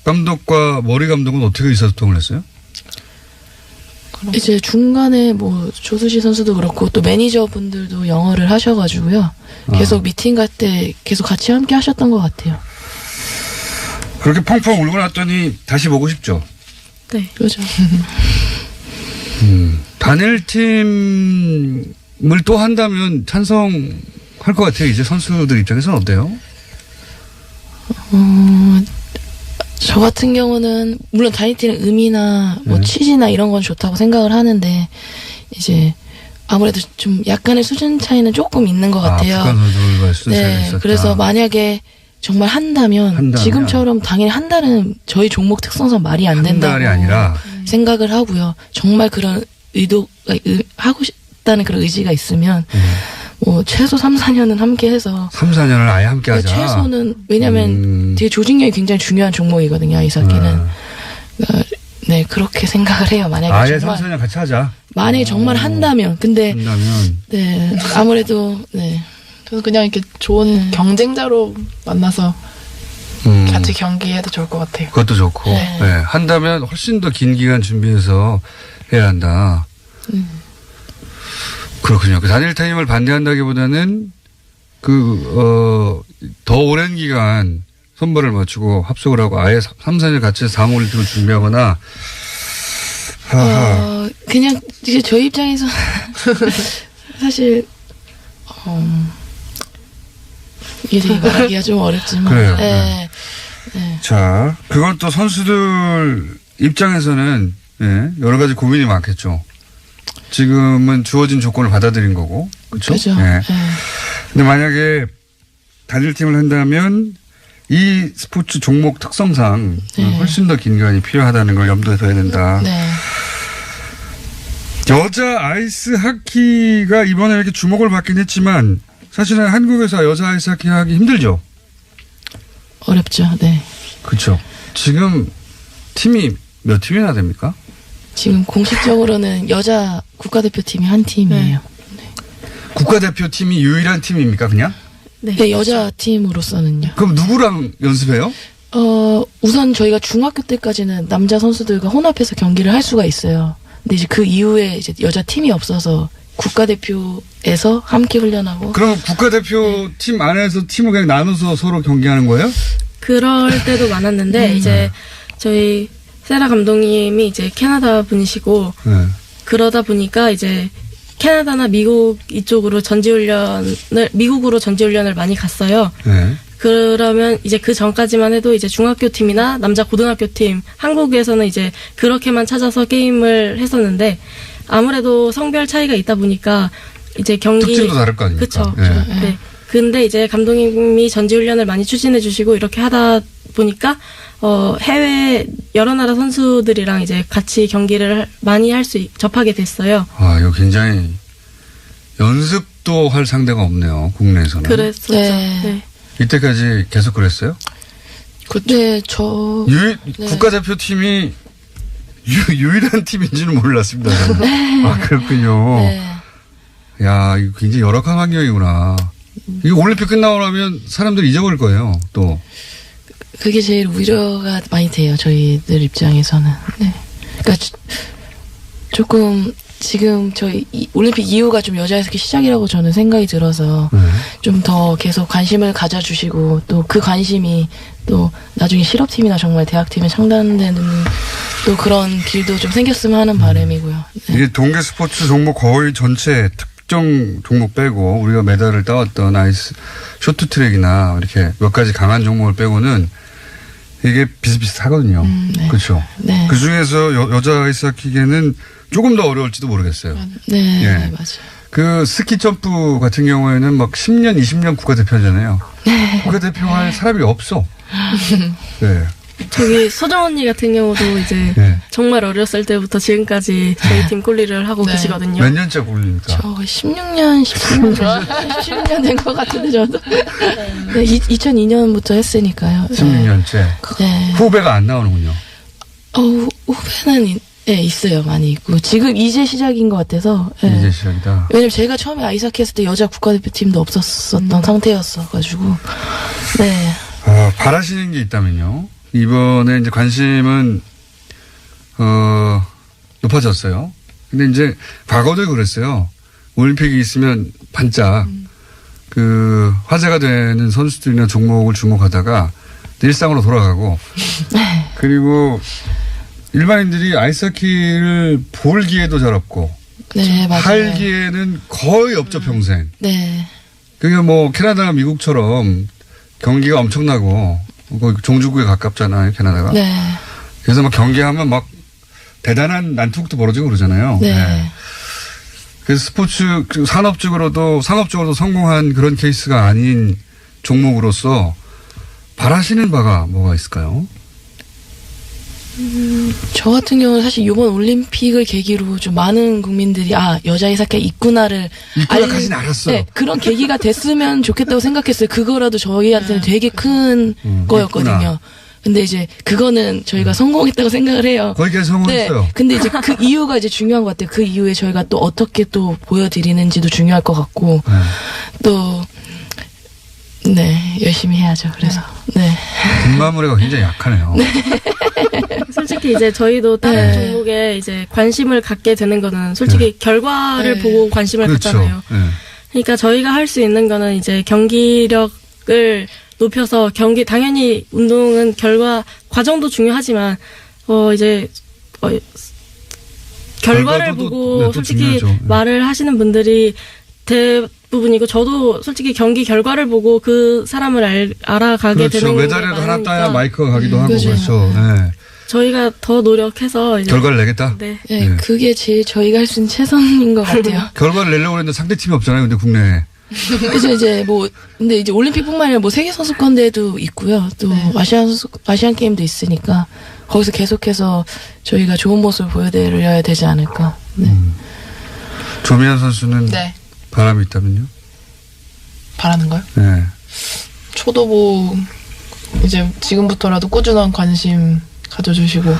감독과 머리 감독은 어떻게 의사소통을 했어요? 이제 중간에 뭐 조수시 선수도 그렇고 또 매니저분들도 영어를 하셔가지고요. 계속 미팅 갈 때 계속 같이 함께 하셨던 것 같아요. 그렇게 펑펑 울고 났더니 다시 보고 싶죠? 네. 그죠. 단일팀을 또 한다면 찬성할 것 같아요. 이제 선수들 입장에서는 어때요? 저 같은 경우는 물론 단일팀의 의미나 뭐 취지나 이런 건 좋다고 생각을 하는데 이제 아무래도 좀 약간의 수준 차이는 조금 있는 것 같아요. 북한 선수들과 수준 차이가 네, 있었다. 그래서 만약에 정말 한다면 지금처럼 당연히 한 달은 저희 종목 특성상 말이 안 된다고 한 달이 아니라 생각을 하고요. 정말 그런 의도가 하고 싶다는 그런 의지가 있으면 뭐 최소 3, 4년은 함께해서 3, 4년을 아예 함께 하자. 최소는 왜냐하면 되게 조직력이 굉장히 중요한 종목이거든요. 아이스하키는. 네, 그렇게 생각을 해요. 만약에 아예 3, 정말 4년 같이 하자. 만약에 정말 한다면 한다면 네 아무래도 네. 저는 그냥 이렇게 좋은 경쟁자로 만나서 같이 경기해도 좋을 것 같아요. 그것도 좋고 네. 네. 한다면 훨씬 더 긴 기간 준비해서 해야 한다. 그렇군요. 그 단일타임을 반대한다기보다는 더 오랜 기간 손발을 맞추고 합숙을 하고 아예 3, 4년 같이 4, 5, 1등을 준비하거나 그냥 이제 저희 입장에서 사실 이게 되게 말하기가 좀 어렵지만 그래요. 네. 자, 그건 또 선수들 입장에서는 여러 가지 고민이 많겠죠. 지금은 주어진 조건을 받아들인 거고, 그렇죠? 그죠. 네. 근데 만약에 단일팀을 한다면 이 스포츠 종목 특성상 훨씬 더 긴 기간이 필요하다는 걸 염두에 둬야 된다. 네. 여자 아이스 하키가 이번에 이렇게 주목을 받긴 했지만 사실은 한국에서 여자 아이스 하키 하기 힘들죠. 어렵죠. 네. 그렇죠. 지금 팀이 몇 팀이나 됩니까? 지금 공식적으로는 여자 국가대표팀이 한 팀이에요. 국가대표팀이 유일한 팀입니까 그냥? 네, 여자 팀으로서는요. 그럼 누구랑 연습해요? 우선 저희가 중학교 때까지는 남자 선수들과 혼합해서 경기를 할 수가 있어요. 근데 이제 그 이후에 이제 여자 팀이 없어서 국가대표에서 함께 훈련하고. 그럼 국가대표팀 안에서 팀을 그냥 나눠서 서로 경기하는 거예요? 그럴 때도 많았는데 이제 저희 세라 감독님이 이제 캐나다 분이시고 네. 그러다 보니까 이제 캐나다나 미국 이쪽으로 미국으로 전지훈련을 많이 갔어요. 네. 그러면 이제 그 전까지만 해도 이제 중학교 팀이나 남자 고등학교 팀, 한국에서는 이제 그렇게만 찾아서 게임을 했었는데 아무래도 성별 차이가 있다 보니까 이제 경기 특징도 다를 거 아닙니까? 그렇죠. 네. 네. 근데 이제 감독님이 전지훈련을 많이 추진해 주시고 이렇게 하다 보니까 해외 여러 나라 선수들이랑 이제 같이 경기를 많이 접하게 됐어요. 아, 이거 굉장히 연습도 할 상대가 없네요. 국내에서는. 그랬었죠. 네. 네. 이때까지 계속 그랬어요? 네, 국가대표팀이 유일한 팀인지는 몰랐습니다. 저는. 아, 그렇군요. 네. 야, 이거 굉장히 열악한 환경이구나. 이거 올림픽 끝나고 나면 사람들이 잊어버릴 거예요, 또. 그게 제일 우려가 많이 돼요. 저희들 입장에서는. 네. 그러니까 조금 지금 저희 올림픽 이후가 좀 여자 해석의 시작이라고 저는 생각이 들어서 좀 더 계속 관심을 가져주시고 또 그 관심이 또 나중에 실업팀이나 정말 대학팀에 창단되는 또 그런 길도 좀 생겼으면 하는 바람이고요. 네. 이게 동계 스포츠 종목 거의 전체 특정 종목 빼고 우리가 메달을 따왔던 아이스 쇼트트랙이나 이렇게 몇 가지 강한 종목을 빼고는 이게 비슷비슷하거든요. 네. 그렇죠. 네. 그 중에서 여자 아이스하키계는 조금 더 어려울지도 모르겠어요. 네, 예. 맞아요. 그 스키 점프 같은 경우에는 막 10년, 20년 국가대표잖아요. 네. 국가대표할 사람이 없어. 네. 저기 소정 언니 같은 경우도 이제 네. 정말 어렸을 때부터 지금까지 저희 팀 꼴리를 하고 네. 계시거든요. 몇 년째 굴립니까? 저 16년, 17년 된 것 같은데 저도. 네, 2002년부터 했으니까요. 16년째. 네. 후배가 안 나오는군요. 후배는 있어요. 많이 있고. 지금 이제 시작인 것 같아서. 네. 이제 시작이다. 왜냐면 제가 처음에 아이스하키 했을 때 여자 국가대표팀도 없었던 상태였어가지고. 네. 바라시는 게 있다면요. 이번에 이제 관심은, 높아졌어요. 근데 이제 과거도 그랬어요. 올림픽이 있으면 반짝, 화제가 되는 선수들이나 종목을 주목하다가 일상으로 돌아가고, 그리고 일반인들이 아이스하키를 볼 기회도 잘 없고, 네, 맞아요. 할 기회는 거의 없죠, 평생. 네. 그게 뭐 캐나다, 미국처럼 경기가 엄청나고 종주국에 가깝잖아요, 캐나다가. 네. 그래서 막 경기하면 막 대단한 난투극도 벌어지고 그러잖아요. 네. 네. 그래서 스포츠 상업적으로도 성공한 그런 케이스가 아닌 종목으로서 바라시는 바가 뭐가 있을까요? 저 같은 경우는 사실 이번 올림픽을 계기로 좀 많은 국민들이 여자 아이스하키가 있구나를 있구나까지는 알았어요. 네, 그런 계기가 됐으면 좋겠다고 생각했어요. 그거라도 저희한테는 되게 큰 거였거든요. 있구나. 근데 이제 그거는 저희가 성공했다고 생각을 해요. 거기까지 성공했어요. 네. 근데 이제 그 이유가 이제 중요한 것 같아요. 그 이후에 저희가 또 어떻게 또 보여드리는지도 중요할 것 같고 또 네, 열심히 해야죠. 그래서 네. 뒷마무리가 굉장히 약하네요. 솔직히 이제 저희도 다른 네. 종목에 이제 관심을 갖게 되는 거는 솔직히 결과를 네. 보고 관심을 그렇죠. 갖잖아요. 네. 그러니까 저희가 할 수 있는 거는 이제 경기력을 높여서 당연히 운동은 과정도 중요하지만 이제 결과를 결과도 보고 네, 또 솔직히 중요하죠. 네. 말을 하시는 분들이 대부분이고 저도 솔직히 경기 결과를 보고 그 사람을 알아가게 그렇죠. 되는 게 메달이라도 하나 따야 많으니까 마이크가 가기도 하고 그죠. 그렇죠. 네. 저희가 더 노력해서 이제 결과를 내겠다. 네. 네, 네. 그게 제일 저희가 할 수 있는 최선인 것 같아요. 결과를 내려고 했는데 상대팀이 없잖아요. 근데 국내에. 그래서 이제 근데 이제 올림픽뿐만 아니라 세계 선수권대회도 있고요. 또 아시안 게임도 있으니까 거기서 계속해서 저희가 좋은 모습을 보여드려야 되지 않을까. 네. 조미연 선수는 네. 바람이 있다면요? 바라는 거요? 네. 초도부 이제 지금부터라도 꾸준한 관심 가져주시고.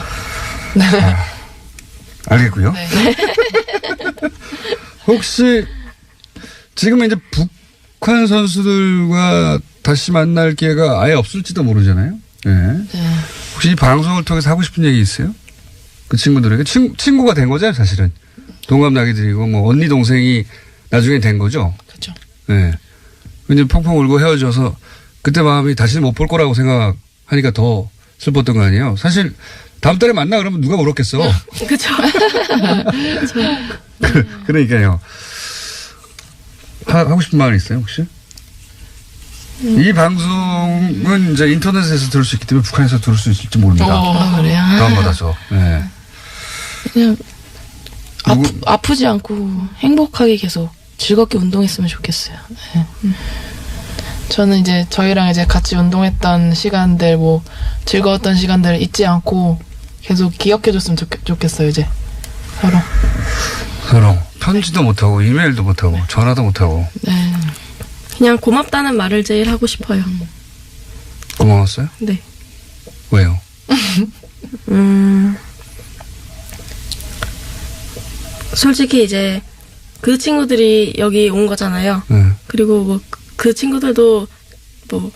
네. 알겠고요. 네. 혹시 지금 이제 북한 선수들과 다시 만날 기회가 아예 없을지도 모르잖아요. 네. 혹시 이 방송을 통해서 하고 싶은 얘기 있어요? 그 친구들에게 친구가 된 거죠, 사실은. 동갑 나이들이고 뭐 언니 동생이 나중에 된 거죠. 그렇죠. 네. 이제 펑펑 울고 헤어져서 그때 마음이 다시는 못 볼 거라고 생각하니까 더 슬펐던 거 아니에요. 사실 다음 달에 만나 그러면 누가 울었겠어. 그쵸. 그러니까요. 하고 싶은 말 있어요, 혹시? 이 방송은 이제 인터넷에서 들을 수 있기 때문에 북한에서 들을 수 있을지 모릅니다. 그래요? 다운받아서. 네. 그냥 아프지 않고 행복하게 계속 즐겁게 운동했으면 좋겠어요. 네. 저는 이제 저희랑 이제 같이 운동했던 시간들, 뭐 즐거웠던 시간들 잊지 않고 계속 기억해줬으면 좋겠어요, 이제 서로. 편지도 못하고 이메일도 못하고 전화도 못하고. 네. 그냥 고맙다는 말을 제일 하고 싶어요. 고마웠어요? 네. 왜요? 솔직히 이제 그 친구들이 여기 온 거잖아요. 그리고 뭐 그 친구들도 뭐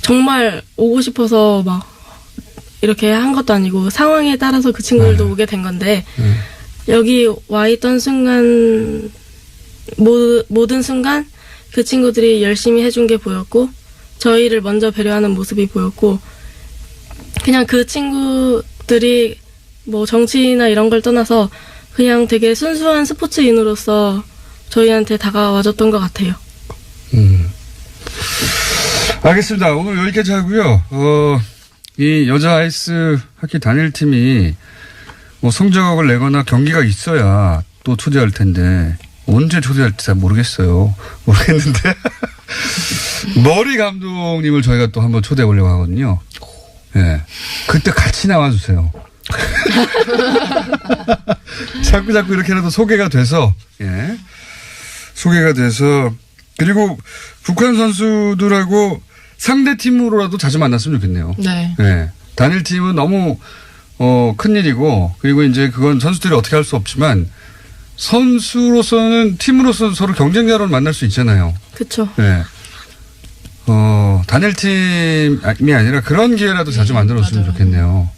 정말 오고 싶어서 막 이렇게 한 것도 아니고 상황에 따라서 그 친구들도 오게 된 건데 여기 와 있던 순간 모든 순간 그 친구들이 열심히 해준 게 보였고 저희를 먼저 배려하는 모습이 보였고 그냥 그 친구들이 뭐 정치나 이런 걸 떠나서 그냥 되게 순수한 스포츠인으로서 저희한테 다가와줬던 것 같아요. 알겠습니다. 오늘 여기까지 하고요. 이 여자 아이스 하키 단일팀이 뭐 성적을 내거나 경기가 있어야 또 초대할 텐데 언제 초대할지 잘 모르겠는데 머리 감독님을 저희가 또 한번 초대해 보려고 하거든요. 예. 그때 같이 나와주세요. 자꾸 이렇게라도 소개가 돼서, 예. 소개가 돼서, 그리고 북한 선수들하고 상대 팀으로라도 자주 만났으면 좋겠네요. 네. 예. 단일 팀은 너무, 큰 일이고, 그리고 이제 그건 선수들이 어떻게 할 수 없지만, 선수로서는 팀으로서 서로 경쟁자로 만날 수 있잖아요. 그쵸. 예. 단일 팀이 아니라 그런 기회라도 자주 만들었으면 좋겠네요.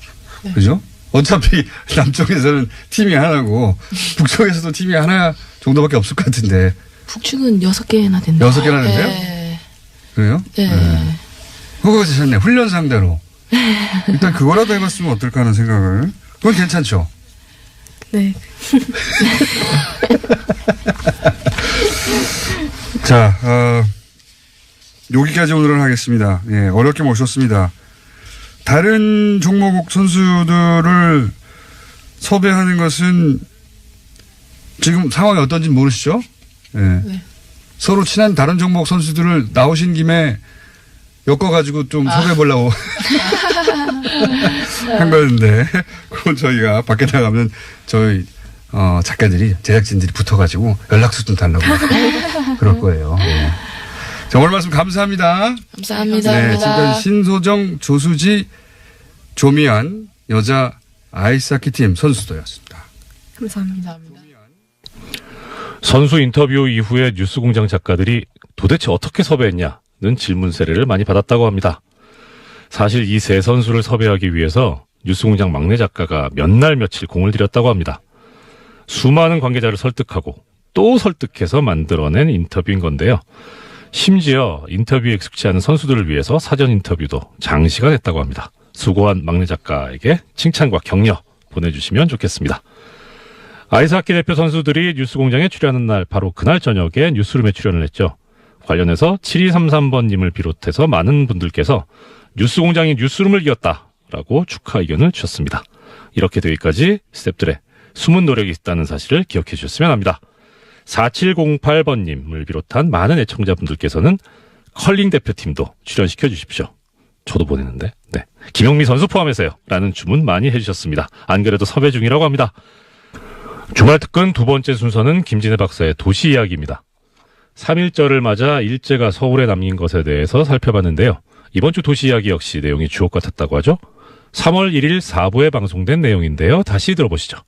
네. 그죠? 어차피 남쪽에서는 팀이 하나고 북쪽에서도 팀이 하나 정도밖에 없을 것 같은데. 북측은 6개나 된다. 6개나 된대요? 네. 그래요? 네. 그거 되셨네. 훈련 상대로. 일단 그거라도 해봤으면 어떨까 하는 생각을. 그건 괜찮죠? 네. 자, 여기까지 오늘은 하겠습니다. 예, 어렵게 모셨습니다. 다른 종목 선수들을 섭외하는 것은 지금 상황이 어떤지 모르시죠? 예. 네. 서로 친한 다른 종목 선수들을 나오신 김에 엮어가지고 좀 섭외해보려고 한 거였는데, 그건 저희가 밖에 나가면 저희, 작가들이, 제작진들이 붙어가지고 연락처 좀 달라고 그럴 거예요. 예. 자, 오늘 말씀 감사합니다. 감사합니다. 네, 지금까지 신소정, 조수지, 조미안 여자 아이스하키 팀 선수들이었습니다. 감사합니다. 선수 인터뷰 이후에 뉴스공장 작가들이 도대체 어떻게 섭외했냐는 질문 세례를 많이 받았다고 합니다. 사실 이 세 선수를 섭외하기 위해서 뉴스공장 막내 작가가 몇 날 며칠 공을 들였다고 합니다. 수많은 관계자를 설득하고 또 설득해서 만들어낸 인터뷰인 건데요. 심지어 인터뷰에 익숙치 않은 선수들을 위해서 사전 인터뷰도 장시간 했다고 합니다. 수고한 막내 작가에게 칭찬과 격려 보내주시면 좋겠습니다. 아이스하키 대표 선수들이 뉴스공장에 출연하는 날 바로 그날 저녁에 뉴스룸에 출연을 했죠. 관련해서 7233번님을 비롯해서 많은 분들께서 뉴스공장이 뉴스룸을 이겼다라고 축하 의견을 주셨습니다. 이렇게 되기까지 스태프들의 숨은 노력이 있다는 사실을 기억해 주셨으면 합니다. 4708번님을 비롯한 많은 애청자분들께서는 컬링 대표팀도 출연시켜 주십시오. 저도 보냈는데. 네. 김영미 선수 포함해서요. 라는 주문 많이 해주셨습니다. 안 그래도 섭외 중이라고 합니다. 주말 특근 두 번째 순서는 김진애 박사의 도시 이야기입니다. 3.1절을 맞아 일제가 서울에 남긴 것에 대해서 살펴봤는데요. 이번 주 도시 이야기 역시 내용이 주옥 같았다고 하죠. 3월 1일 4부에 방송된 내용인데요. 다시 들어보시죠.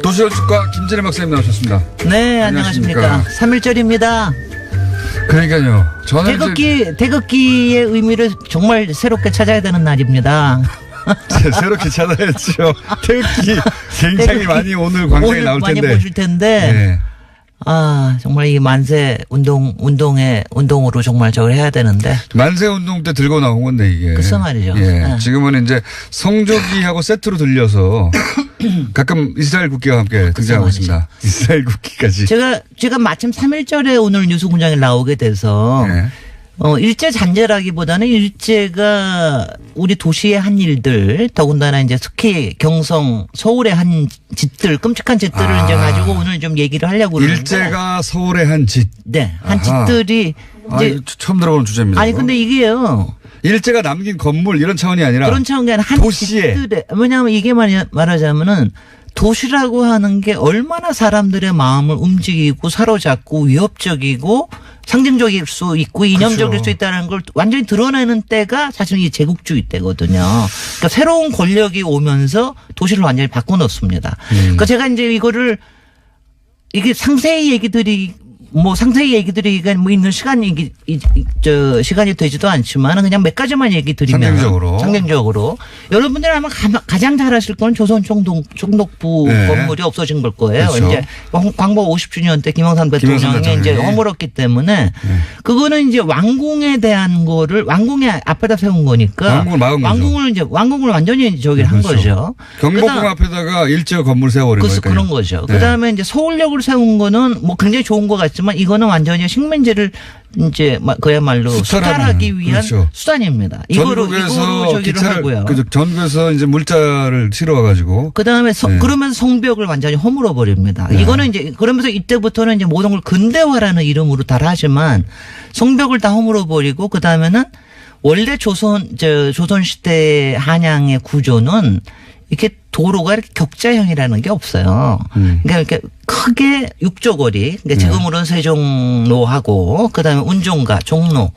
도시연출가 김진애 박사님 나오셨습니다. 네, 안녕하십니까. 3.1절입니다. 그러니까요. 저는 태극기의 의미를 정말 새롭게 찾아야 되는 날입니다. 새롭게 찾아야죠. 태극기 굉장히 많이 오늘 광장에 나올 텐데. 많이 보실 텐데. 네. 정말 이 만세 운동으로 정말 저걸 해야 되는데. 만세 운동 때 들고 나온 건데 이게. 글쎄 말이죠. 예. 네. 지금은 이제 성조기하고 세트로 들려서 가끔 이스라엘 국기와 함께 등장하고 있습니다. 이스라엘 국기까지. 제가 마침 3.1절에 오늘 뉴스공장에 나오게 돼서 네. 일제 잔재라기보다는 일제가 우리 도시의 한 일들, 더군다나 이제 특히 경성, 서울의 한 짓들, 끔찍한 짓들을 이제 가지고 오늘 좀 얘기를 하려고 그러는데. 일제가 서울의 한 짓. 네, 한 아하. 짓들이 이제 처음 들어보는 주제입니다. 아니 이거. 근데 이게요. 일제가 남긴 건물 이런 차원이 아니라 그런 차원이 아니라 한 도시에. 짓들에, 왜냐하면 이게 말하자면은 도시라고 하는 게 얼마나 사람들의 마음을 움직이고 사로잡고 위협적이고 상징적일 수 있고 이념적일 그렇죠. 수 있다는 걸 완전히 드러내는 때가 사실은 이 제국주의 때거든요. 그러니까 새로운 권력이 오면서 도시를 완전히 바꿔놓습니다. 그러니까 제가 이제 이게 상세히 얘기들이 있는 시간이 되지도 않지만 그냥 몇 가지만 얘기 드리면 상징적으로 여러분들 아마 가장 잘 아실 건 조선 총독부 네. 건물이 없어진 걸 거예요. 그렇죠. 이제 광복 50주년 때 김영삼 대통령이 이제 허물었기 때문에 그거는 이제 왕궁에 대한 거를 왕궁에 앞에다 세운 거니까 왕궁을 완전히 저기를 한 거죠. 경복궁 앞에다가 일제 건물 세워버린 거니까요. 그런 거죠. 네. 그다음에 이제 서울역을 세운 거는 뭐 굉장히 좋은 것 같지만 이거는 완전히 식민지를 이제 그야말로 수탈하기 위한 그렇죠. 수단입니다. 전국에서 저기를 하고요. 전국에서 이제 물자를 실어와가지고. 그다음에 그러면서 성벽을 완전히 허물어 버립니다. 네. 이거는 이제 그러면서 이때부터는 이제 모든 걸 근대화라는 이름으로 다 하지만 성벽을 다 허물어 버리고 그다음에는 원래 조선 시대 한양의 구조는 이렇게 도로가 이렇게 격자형이라는 게 없어요. 그러니까 이렇게 크게 육조거리, 그러니까 지금으로는 세종로하고 그다음에 운종가, 종로,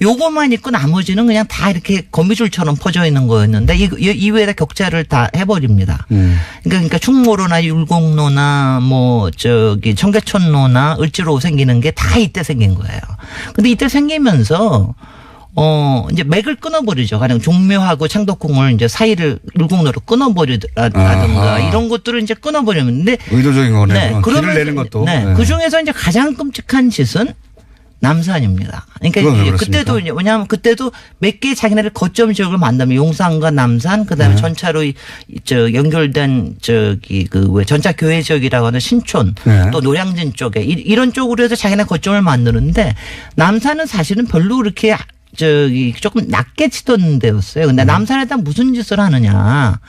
요것만 있고 나머지는 그냥 다 이렇게 거미줄처럼 퍼져 있는 거였는데 이외에다 격자를 다 해버립니다. 그러니까 충무로나 율곡로나 청계천로나 을지로 생기는 게 다 이때 생긴 거예요. 근데 이때 생기면서 이제 맥을 끊어버리죠. 가령 종묘하고 창덕궁을 이제 사이를 율곡로로 끊어버리라든가 이런 것들을 이제 끊어버리는데. 의도적인 거네. 네. 길을 내는 것도. 네. 그 중에서 이제 가장 끔찍한 짓은 남산입니다. 그러니까 그때도 왜냐하면 그때도 몇 개 자기네들 거점 지역을 만들면 용산과 남산 그다음에 전차로 연결된 전차 교회 지역이라고 하는 신촌 또 노량진 쪽에 이런 쪽으로 해서 자기네 거점을 만드는데 남산은 사실은 별로 그렇게 조금 낮게 치던 데였어요. 근데 남산에다 무슨 짓을 하느냐.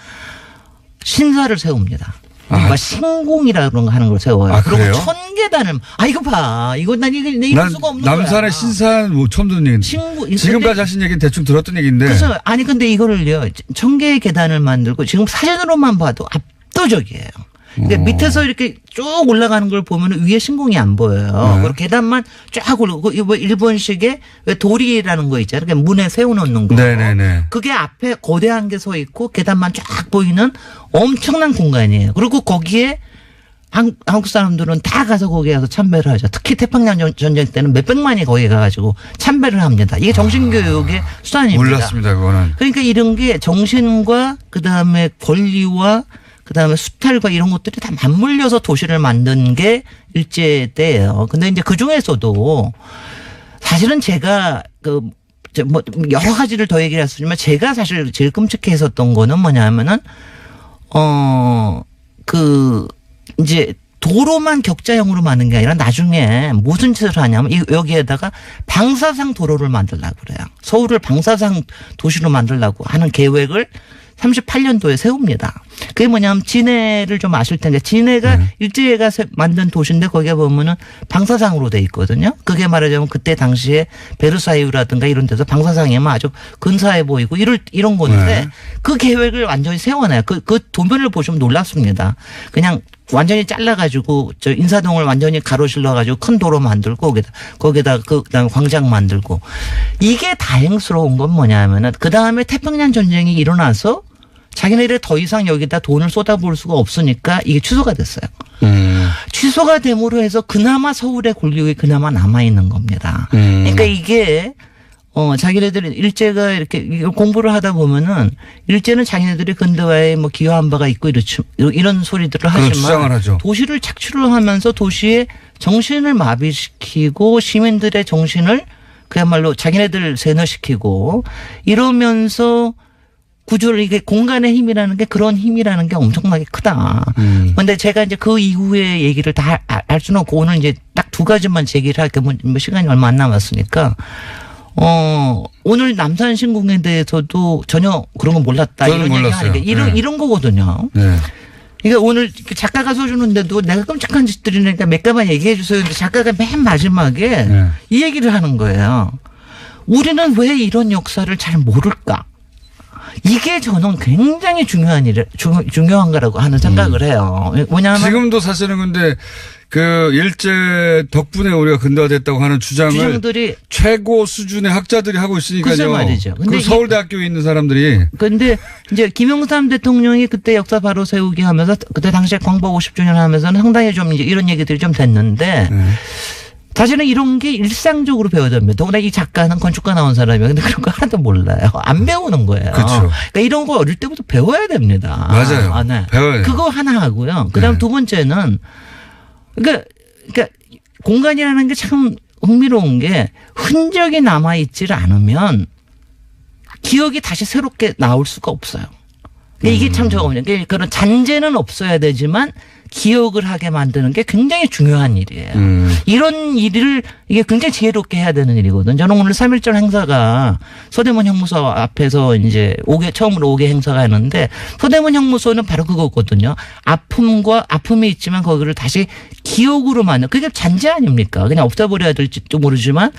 신사를 세웁니다. 그러니까 신궁이라 그런 거 하는 걸 세워요. 그리고 1000계단을. 이거 봐. 이거 난 이럴 수가 없는 거야. 남산의 신사는 처음 듣는 얘기인데. 지금까지 하신 얘기는 대충 들었던 얘기인데. 그래서 근데 이거를요. 1000개의 계단을 만들고 지금 사진으로만 봐도 압도적이에요. 그러니까 밑에서 이렇게 쭉 올라가는 걸 보면 위에 신궁이 안 보여요. 그리고 계단만 쫙 올라가고 일본식의 도리라는 거 있잖아요. 그러니까 문에 세워놓는 거. 네네네. 그게 앞에 거대한 게 서 있고 계단만 쫙 보이는 엄청난 공간이에요. 그리고 거기에 한국 사람들은 다 가서 거기에 가서 참배를 하죠. 특히 태평양 전쟁 때는 몇백만이 거기 가가지고 참배를 합니다. 이게 정신교육의 수단입니다. 몰랐습니다, 그거는. 그러니까 이런 게 정신과 그다음에 권리와 그다음에 수탈과 이런 것들이 다 맞물려서 도시를 만든 게 일제 때예요. 근데 이제 그 중에서도 사실은 제가 여러 가지를 더 얘기를 했지만 제가 사실 제일 끔찍했었던 거는 뭐냐면은 이제 도로만 격자형으로 만든 게 아니라 나중에 무슨 짓을 하냐면 여기에다가 방사상 도로를 만들려고 그래요. 서울을 방사상 도시로 만들려고 하는 계획을 38년도에 세웁니다. 그게 뭐냐면 진해를 좀 아실 텐데 진해가 일제가 만든 도시인데 거기에 보면은 방사상으로 돼 있거든요. 그게 말하자면 그때 당시에 베르사유라든가 이런 데서 방사상이면 아주 근사해 보이고 이런 건데 그 계획을 완전히 세워놔요. 그 도면을 보시면 놀랍습니다. 그냥 완전히 잘라가지고 인사동을 완전히 가로질러가지고 큰 도로 만들고 거기다 그다음에 광장 만들고 이게 다행스러운 건 뭐냐면은 그 다음에 태평양 전쟁이 일어나서 자기네들이 더 이상 여기다 돈을 쏟아부을 수가 없으니까 이게 취소가 됐어요. 취소가 됨으로 해서 그나마 서울의 권력이 그나마 남아 있는 겁니다. 그러니까 이게 자기네들이 일제가 이렇게 공부를 하다 보면은 일제는 자기네들이 근대화에 뭐 기여한 바가 있고 이런 소리들을 그런 주장을 하지만 하죠. 도시를 착취를 하면서 도시의 정신을 마비시키고 시민들의 정신을 그야말로 자기네들 세뇌시키고 이러면서 구조를 이게 공간의 힘이라는 게 그런 힘이라는 게 엄청나게 크다. 근데 제가 이제 그 이후의 얘기를 다 알 수는 없고 오늘 이제 딱 두 가지만 제기를 할게 뭐 시간이 얼마 안 남았으니까 오늘 남산 신공에 대해서도 전혀 그런 거 몰랐다. 저는 이런 몰랐어요. 얘기하니까 이런 거거든요. 네. 그러니까 오늘 작가가 써주는데도 내가 끔찍한 짓들이니까 몇 가만 얘기해 주세요. 근데 작가가 맨 마지막에 네. 이 얘기를 하는 거예요. 우리는 왜 이런 역사를 잘 모를까? 이게 저는 굉장히 중요한 거라고 하는 생각을 해요. 뭐냐면 지금도 사실은 근데 그 일제 덕분에 우리가 근대화됐다고 하는 주장을 최고 수준의 학자들이 하고 있으니까요. 글쎄 말이죠. 근데 그 서울대학교에 있는 사람들이. 근데 이제 김영삼 대통령이 그때 역사 바로 세우기 하면서 그때 당시에 광복 50주년 하면서는 상당히 좀 이제 이런 얘기들이 좀 됐는데 사실은 이런 게 일상적으로 배워야 됩니다. 더구나 이 작가는 건축가 나온 사람이에요. 근데 그런 거 하나도 몰라요. 안 배우는 거예요. 그렇죠. 그러니까 이런 거 어릴 때부터 배워야 됩니다. 맞아요. 네. 배워야 돼요. 그거 하나 하고요. 그다음 네. 두 번째는 그러니까 공간이라는 게 참 흥미로운 게 흔적이 남아있질 않으면 기억이 다시 새롭게 나올 수가 없어요. 이게 참 저거든요. 그런 잔재는 없어야 되지만 기억을 하게 만드는 게 굉장히 중요한 일이에요. 이런 일을 이게 굉장히 지혜롭게 해야 되는 일이거든요. 저는 오늘 3.1절 행사가 서대문 형무소 앞에서 이제 처음으로 5개 행사가 있는데 서대문 형무소는 바로 그거거든요. 아픔이 있지만 거기를 다시 기억으로 만든 그게 잔재 아닙니까? 그냥 없애버려야 될지도 모르지만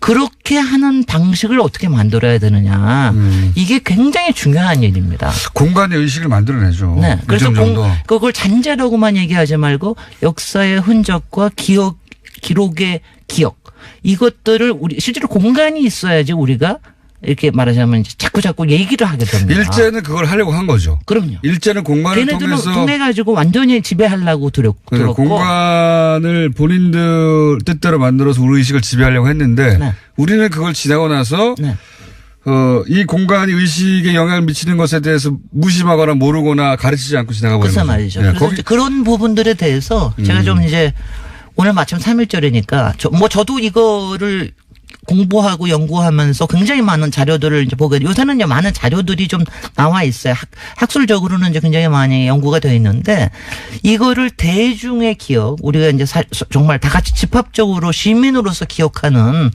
그렇게 하는 방식을 어떻게 만들어야 되느냐. 이게 굉장히 중요한 일입니다. 공간의 의식을 만들어내죠. 네. 그래서 정도. 그걸 잔재라고만 얘기하지 말고 역사의 흔적과 기록의 기억 이것들을 실제로 공간이 있어야지 우리가 이렇게 말하자면 이제 자꾸 얘기를 하게 됩니다. 일제는 그걸 하려고 한 거죠. 그럼요. 일제는 공간을 걔네들은 통해서 통해 가지고 완전히 지배하려고 들었고 공간을 본인들 뜻대로 만들어서 우리 의식을 지배하려고 했는데 네. 우리는 그걸 지나고 나서 네. 이 공간이 의식에 영향을 미치는 것에 대해서 무심하거나 모르거나 가르치지 않고 지나가버린 그래서 거죠. 말이죠. 네. 그래서 그런 부분들에 대해서 제가 좀 이제 오늘 마침 3.1절이니까 저도 이거를 공부하고 연구하면서 굉장히 많은 자료들을 이제 보게 요새는 이제 많은 자료들이 좀 나와 있어요. 학술적으로는 이제 굉장히 많이 연구가 되어 있는데 이거를 대중의 기억 우리가 이제 정말 다 같이 집합적으로 시민으로서 기억하는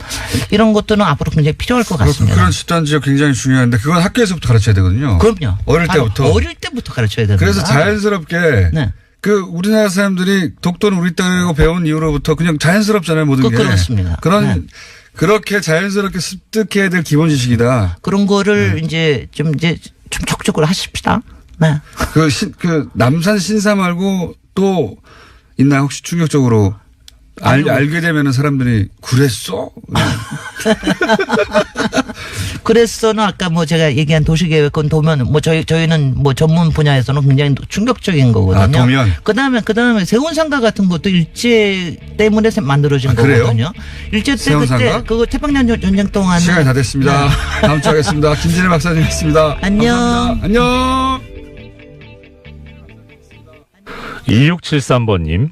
이런 것들은 앞으로 굉장히 필요할 것 같습니다. 그런 집단 지역 굉장히 중요한데 그건 학교에서부터 가르쳐야 되거든요. 그럼요. 어릴 때부터 가르쳐야 됩니다. 그래서 자연스럽게 네. 우리나라 사람들이 독도는 우리 땅이라고 배운 이후로부터 그냥 자연스럽잖아요 모든 게. 그렇습니다. 그렇게 자연스럽게 습득해야 될 기본 지식이다. 그런 거를 이제 좀 적극적으로 하십시다. 네. 남산 신사 말고 또 있나요? 혹시 충격적으로 알게 되면은 사람들이 그랬어? 그랬어는 아까 제가 얘기한 도시계획은 도면 저희는 전문 분야에서는 굉장히 충격적인 거거든요. 도면. 그다음에 세운상가 같은 것도 일제 때문에 만들어진 거거든요. 일제 때 그때 그거 태평양 전쟁 동안 시간이 다 됐습니다. 네. 다음 주에 하겠습니다. 김진애 박사님이었습니다. 안녕. 감사합니다. 안녕. 2673번님.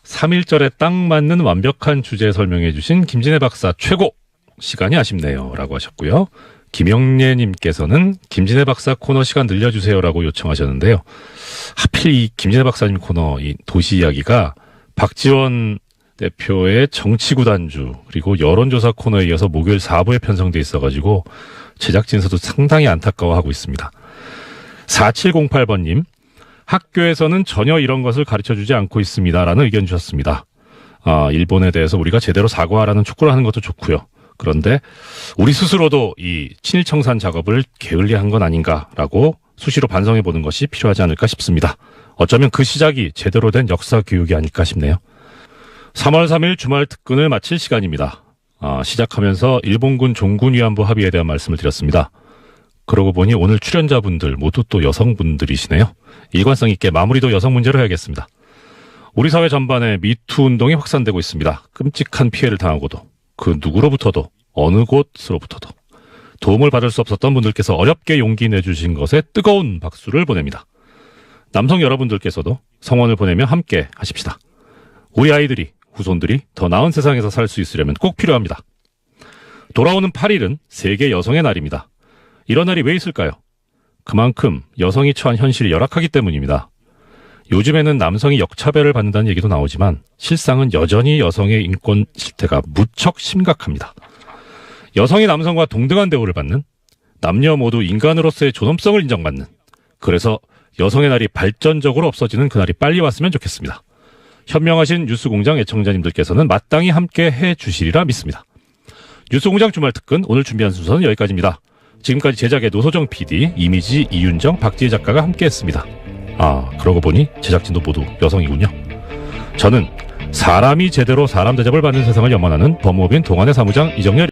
3.1절에 딱 맞는 완벽한 주제 설명해 주신 김진애 박사 최고! 시간이 아쉽네요. 라고 하셨고요. 김영래님께서는 김진애 박사 코너 시간 늘려주세요라고 요청하셨는데요. 하필 이 김진애 박사님 코너 이 도시 이야기가 박지원 대표의 정치구단주 그리고 여론조사 코너에 이어서 목요일 4부에 편성돼 있어가지고 제작진에서도 상당히 안타까워하고 있습니다. 4708번님. 학교에서는 전혀 이런 것을 가르쳐주지 않고 있습니다라는 의견 주셨습니다. 일본에 대해서 우리가 제대로 사과하라는 촉구를 하는 것도 좋고요. 그런데 우리 스스로도 이 친일청산 작업을 게을리한 건 아닌가라고 수시로 반성해보는 것이 필요하지 않을까 싶습니다. 어쩌면 그 시작이 제대로 된 역사 교육이 아닐까 싶네요. 3월 3일 주말 특근을 마칠 시간입니다. 시작하면서 일본군 종군위안부 합의에 대한 말씀을 드렸습니다. 그러고 보니 오늘 출연자분들 모두 또 여성분들이시네요. 일관성 있게 마무리도 여성 문제로 해야겠습니다. 우리 사회 전반에 미투 운동이 확산되고 있습니다. 끔찍한 피해를 당하고도 그 누구로부터도 어느 곳으로부터도 도움을 받을 수 없었던 분들께서 어렵게 용기 내주신 것에 뜨거운 박수를 보냅니다. 남성 여러분들께서도 성원을 보내며 함께 하십시다. 우리 아이들이, 후손들이 더 나은 세상에서 살 수 있으려면 꼭 필요합니다. 돌아오는 8일은 세계 여성의 날입니다. 이런 날이 왜 있을까요? 그만큼 여성이 처한 현실이 열악하기 때문입니다. 요즘에는 남성이 역차별을 받는다는 얘기도 나오지만 실상은 여전히 여성의 인권 실태가 무척 심각합니다. 여성이 남성과 동등한 대우를 받는, 남녀 모두 인간으로서의 존엄성을 인정받는, 그래서 여성의 날이 발전적으로 없어지는 그날이 빨리 왔으면 좋겠습니다. 현명하신 뉴스공장 애청자님들께서는 마땅히 함께 해주시리라 믿습니다. 뉴스공장 주말특근 오늘 준비한 순서는 여기까지입니다. 지금까지 제작의 노소정 PD, 이미지 이윤정, 박지혜 작가가 함께했습니다. 아, 그러고 보니 제작진도 모두 여성이군요. 저는 사람이 제대로 사람 대접을 받는 세상을 염원하는 법무법인 동아내 사무장 이정열